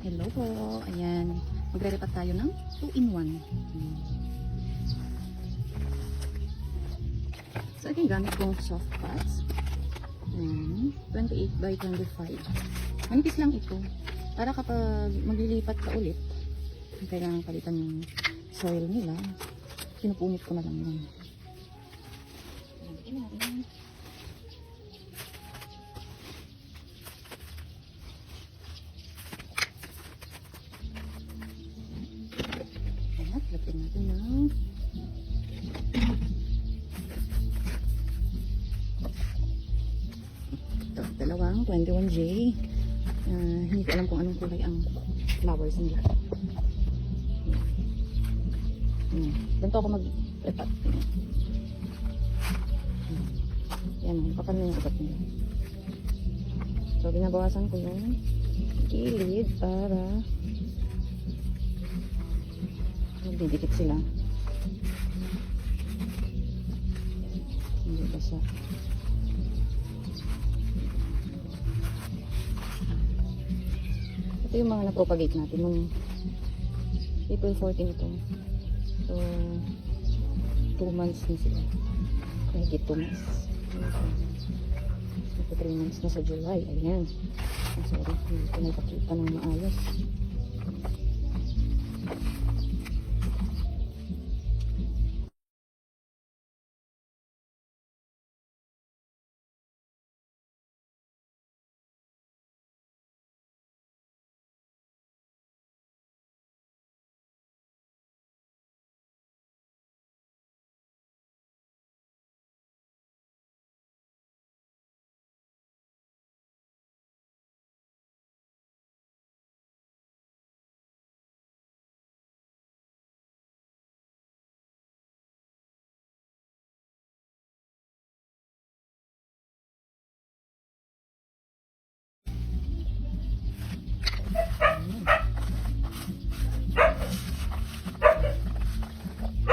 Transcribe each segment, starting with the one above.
Hello po. Ayan. Magre-repat tayo ng 2-in-1. So, ito yung gamit kong soft pots. 28 by 25. Manipis lang ito. Para kapag maglilipat ka ulit, kailangan palitan yung soil nila. Pinupunit ko na lang yun. Ayan. Lagyan natin ng ito, dalawang 21J. Hindi ko alam kung anong kulay ang flowers nila. Ganito ako mag-repat. Yan, kapal na yung ugat nila. So, binabawasan ko yung gilid para magdidikit sila. Hindi basa. Ito yung mga na-propagate natin nung April 14 ito. So, 2 months na sila. Kahit 2 months. Ito 3 months na sa July. Ayan. Sorry, hindi ko napakita ng maayos.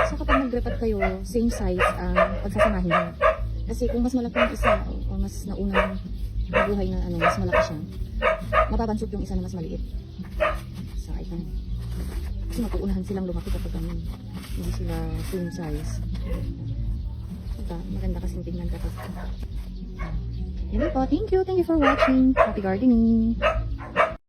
So kapag mag-repat kayo, same size ang pagsasamahin nyo. Kasi kung mas malaki yung isa o mas naunang mabuhay na mas malaki siya, mapapansot yung isa na mas maliit. So ayan. Kasi mapuunahan silang lumaki kapag ganyan. Hindi sila same size. Diba? Maganda kasing tingnan kapag. Yan po. Thank you for watching. Happy gardening.